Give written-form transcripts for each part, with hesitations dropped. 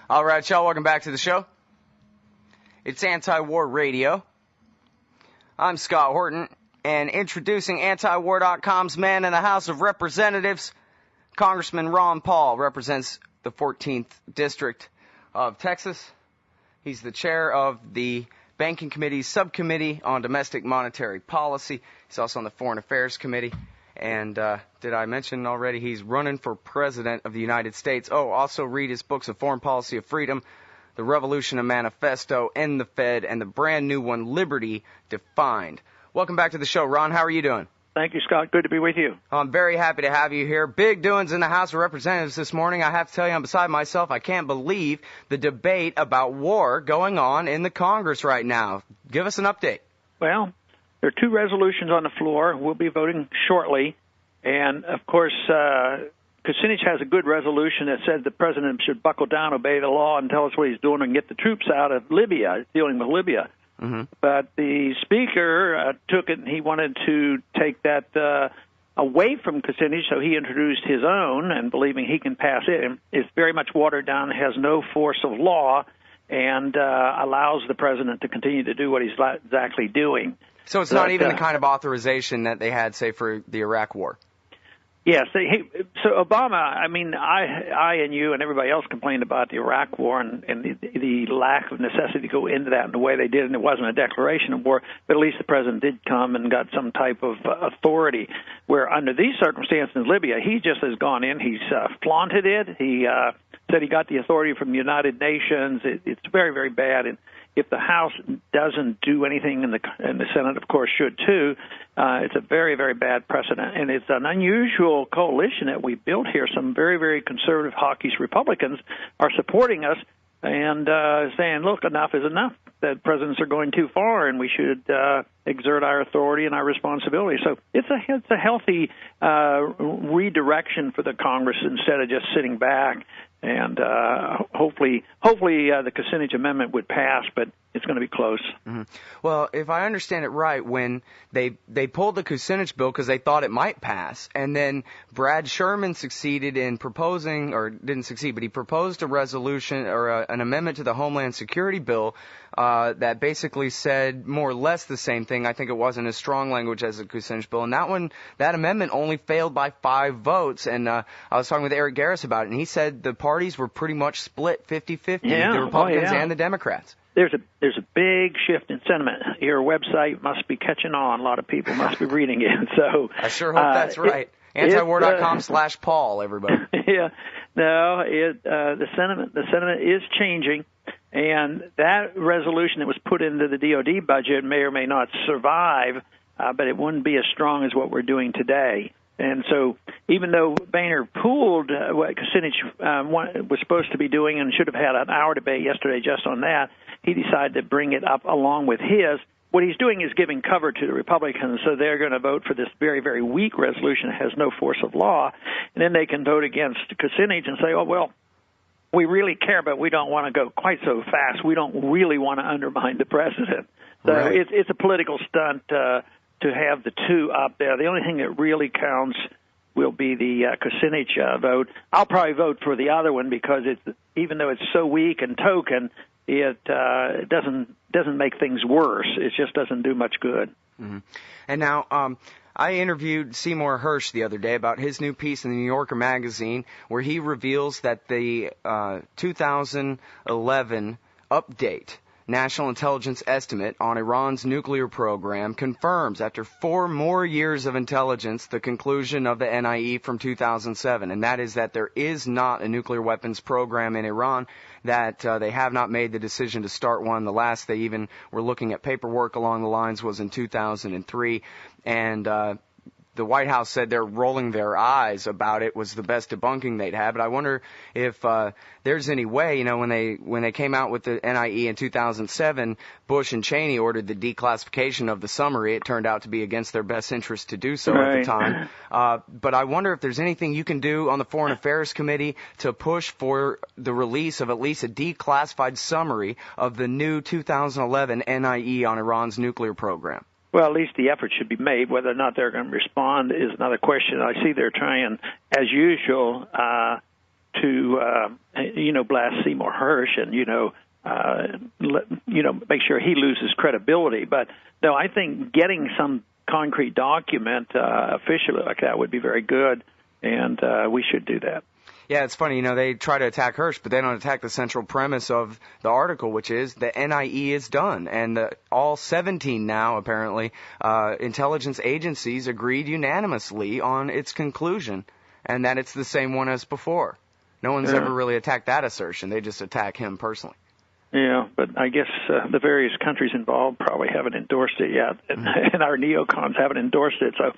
All right, y'all, welcome back to the show. It's Anti-War Radio. I'm Scott Horton, and introducing antiwar.com's man in the House of Representatives, Congressman Ron Paul, represents the 14th District of Texas. He's the chair of the Banking Committee's Subcommittee on Domestic Monetary Policy. He's also on the Foreign Affairs Committee. And did I mention already he's running for President of the United States? Oh, also read his books of Foreign Policy of Freedom, The Revolution of Manifesto, End the Fed, and the brand new one, Liberty Defined. Welcome back to the show, Ron. How are you doing? Thank you, Scott. Good to be with you. I'm very happy to have you here. Big doings in the House of Representatives this morning. I have to tell you, I'm beside myself. I can't believe the debate about war going on in the Congress right now. Give us an update. Well, there are two resolutions on the floor. We'll be voting shortly. And, of course, Kucinich has a good resolution that said the president should buckle down, obey the law, and tell us what he's doing and get the troops out of Libya, dealing with Libya. Mm-hmm. But the speaker took it, and he wanted to take that away from Kucinich, so he introduced his own, and believing he can pass it. It's very much watered down, has no force of law, and allows the president to continue to do what he's exactly doing. So it's not even the kind of authorization that they had, say, for the Iraq War? Yes. So Obama, I mean, I and you and everybody else complained about the Iraq War and the lack of necessity to go into that in the way they did, and it wasn't a declaration of war, but at least the president did come and got some type of authority, where under these circumstances in Libya, he just has gone in, he's flaunted it, he said he got the authority from the United Nations. It's very, very bad, and if the House doesn't do anything, and the Senate, of course, should too, it's a very, very bad precedent. And it's an unusual coalition that we built here. Some very, very conservative, hawkish Republicans are supporting us and saying, look, enough is enough. That presidents are going too far, and we should exert our authority and our responsibility. So it's a healthy redirection for the Congress instead of just sitting back. And hopefully the Kucinich amendment would pass, but it's going to be close. Mm-hmm. Well, if I understand it right, when they pulled the Kucinich bill because they thought it might pass, and then Brad Sherman succeeded in proposing, or didn't succeed, but he proposed a resolution or an amendment to the Homeland Security bill that basically said more or less the same thing. I think it wasn't as strong language as the Kucinich bill, and that amendment only failed by 5 votes. And I was talking with Eric Garris about it, and he said the parties were pretty much split 50-50, the Republicans and the Democrats. There's a big shift in sentiment. Your website must be catching on. A lot of people must be reading it. So I sure hope that's right. Antiwar.com/Paul, everybody. Yeah. No, the sentiment is changing, and that resolution that was put into the DoD budget may or may not survive, but it wouldn't be as strong as what we're doing today. And so even though Boehner pooled what Kucinich was supposed to be doing and should have had an hour debate yesterday just on that, he decided to bring it up along with his. What he's doing is giving cover to the Republicans, so they're going to vote for this very, very weak resolution that has no force of law, and then they can vote against Kucinich and say, oh, well, we really care, but we don't want to go quite so fast. We don't really want to undermine the president. So right. It's a political stunt to have the two up there. The only thing that really counts will be the Kucinich vote. I'll probably vote for the other one because even though it's so weak and token, it doesn't make things worse. It just doesn't do much good. Mm-hmm. And now I interviewed Seymour Hersh the other day about his new piece in the New Yorker magazine where he reveals that the 2011 update National Intelligence Estimate on Iran's nuclear program confirms, after 4 more years of intelligence, the conclusion of the NIE from 2007, and that is that there is not a nuclear weapons program in Iran, that they have not made the decision to start one. The last they even were looking at paperwork along the lines was in 2003, and the White House said they're rolling their eyes about it, was the best debunking they'd had. But I wonder if there's any way, when they came out with the NIE in 2007, Bush and Cheney ordered the declassification of the summary. It turned out to be against their best interest to do so at the time. But I wonder if there's anything you can do on the Foreign Affairs Committee to push for the release of at least a declassified summary of the new 2011 NIE on Iran's nuclear program. Well, at least the effort should be made. Whether or not they're going to respond is another question. I see they're trying, as usual, to blast Seymour Hersh and make sure he loses credibility. But no, I think getting some concrete document officially like that would be very good, and we should do that. Yeah, it's funny, they try to attack Hersh, but they don't attack the central premise of the article, which is the NIE is done. And all 17 now, apparently, intelligence agencies agreed unanimously on its conclusion, and that it's the same one as before. No one's ever really attacked that assertion. They just attack him personally. Yeah, but I guess the various countries involved probably haven't endorsed it yet, and our neocons haven't endorsed it. So,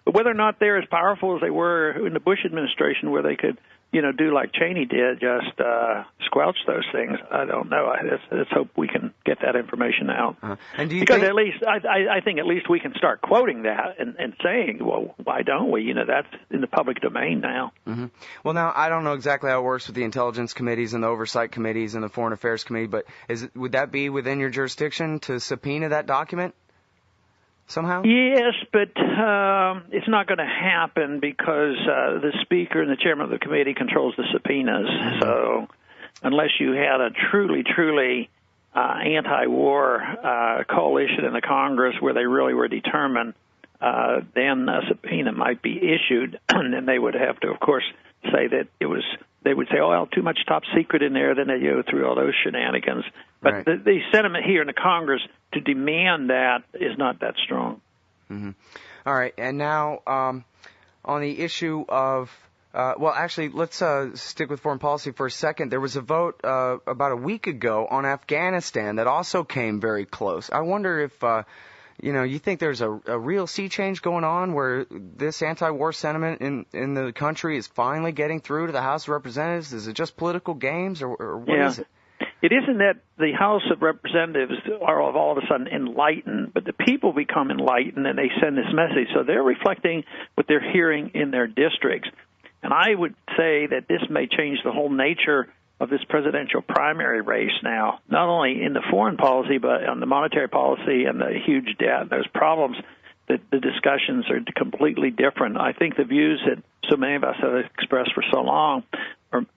but whether or not they're as powerful as they were in the Bush administration, where they could, do like Cheney did, just squelch those things, I don't know. Let's hope we can get that information out. And do you because think... at least I think at least we can start quoting that and saying, well, why don't we? That's in the public domain now. Mm-hmm. Well, now I don't know exactly how it works with the intelligence committees and the oversight committees and the foreign affairs committee, but would that be within your jurisdiction to subpoena that document somehow? Yes, but it's not going to happen because the speaker and the chairman of the committee controls the subpoenas. Mm-hmm. So unless you had a truly anti-war coalition in the Congress where they really were determined, then a subpoena might be issued, and then they would have to, of course, say that they would say, oh, well, too much top secret in there, then they go through all those shenanigans. But right. the sentiment here in the Congress to demand that is not that strong. Mm-hmm. All right, and now on the issue of, actually, let's stick with foreign policy for a second. There was a vote about a week ago on Afghanistan that also came very close. I wonder if, you think there's a real sea change going on where this anti-war sentiment in the country is finally getting through to the House of Representatives? Is it just political games, or what is it? It isn't that the House of Representatives are all of a sudden enlightened, but the people become enlightened and they send this message. So they're reflecting what they're hearing in their districts. And I would say that this may change the whole nature of this presidential primary race now, not only in the foreign policy, but on the monetary policy and the huge debt and those problems. The discussions are completely different. I think the views that so many of us have expressed for so long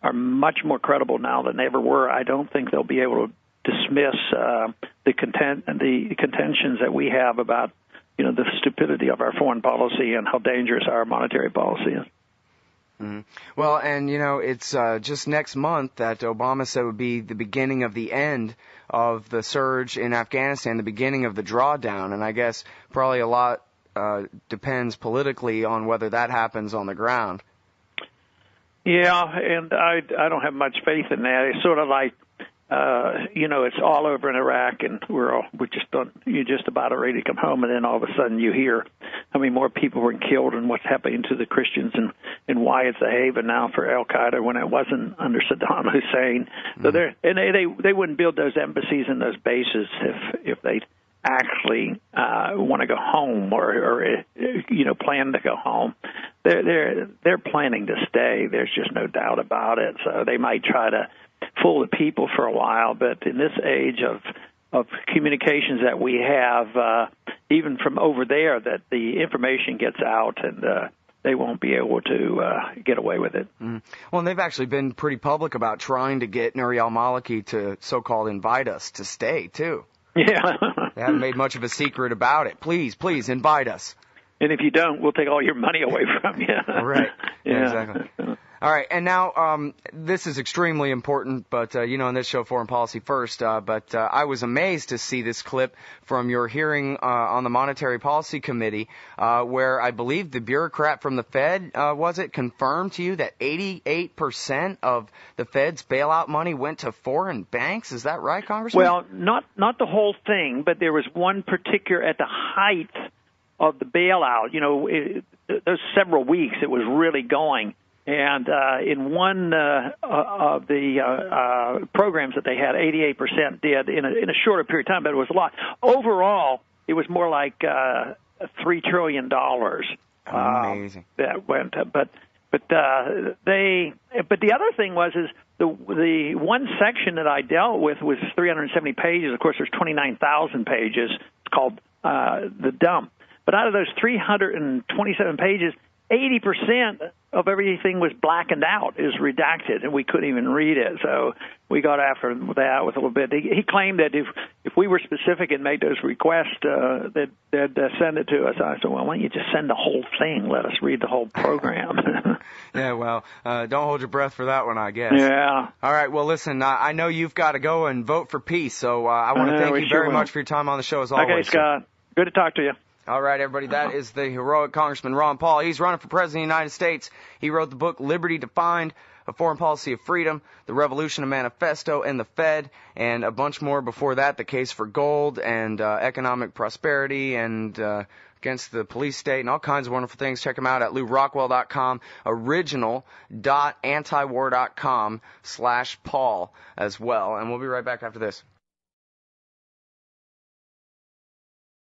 are much more credible now than they ever were. I don't think they'll be able to dismiss the contentions that we have about, the stupidity of our foreign policy and how dangerous our monetary policy is. Mm-hmm. Well, and, it's just next month that Obama said would be the beginning of the end of the surge in Afghanistan, the beginning of the drawdown. And I guess probably a lot depends politically on whether that happens on the ground. Yeah, and I don't have much faith in that. It's sort of like, it's all over in Iraq, and you're just about ready to come home, and then all of a sudden you hear how many more people were killed and what's happening to the Christians and why it's a haven now for Al Qaeda when it wasn't under Saddam Hussein. Mm-hmm. So they wouldn't build those embassies and those bases if they actually want to go home or plan to go home. They're planning to stay. There's just no doubt about it. So they might try to fool the people for a while, but in this age of communications that we have, even from over there, that the information gets out and they won't be able to get away with it. Mm. Well, and they've actually been pretty public about trying to get Nouri al-Maliki to so-called invite us to stay, too. Yeah. They haven't made much of a secret about it. Please invite us. And if you don't, we'll take all your money away from you. Right. Yeah, exactly. All right, and now this is extremely important, but, on this show, Foreign Policy First, but I was amazed to see this clip from your hearing on the Monetary Policy Committee, where I believe the bureaucrat from the Fed, confirmed to you that 88% of the Fed's bailout money went to foreign banks? Is that right, Congressman? Well, not the whole thing, but there was one particular at the height of the bailout. Those several weeks it was really going. And in one of the programs that they had, 88% did in a shorter period of time, but it was a lot. Overall, it was more like $3 trillion. Amazing. That went. But the other thing was the one section that I dealt with was 370 pages. Of course, there's 29,000 pages. It's called the dump. But out of those 327 pages, 80% of everything was blackened out, is redacted, and we couldn't even read it. So we got after that with a little bit. He claimed that if we were specific and made those requests, that they'd send it to us. I said, well, why don't you just send the whole thing? Let us read the whole program. Yeah, well, don't hold your breath for that one, I guess. Yeah. All right, well, listen, I know you've got to go and vote for peace, so I want to thank you very much for your time on the show, as always. Okay, Scott. Good to talk to you. All right, everybody, that is the heroic Congressman Ron Paul. He's running for President of the United States. He wrote the book Liberty Defined, A Foreign Policy of Freedom, The Revolution, A Manifesto, and the Fed, and a bunch more before that, The Case for Gold, and Economic Prosperity, and Against the Police State, and all kinds of wonderful things. Check him out at LouRockwell.com, original.antiwar.com/Paul as well. And we'll be right back after this.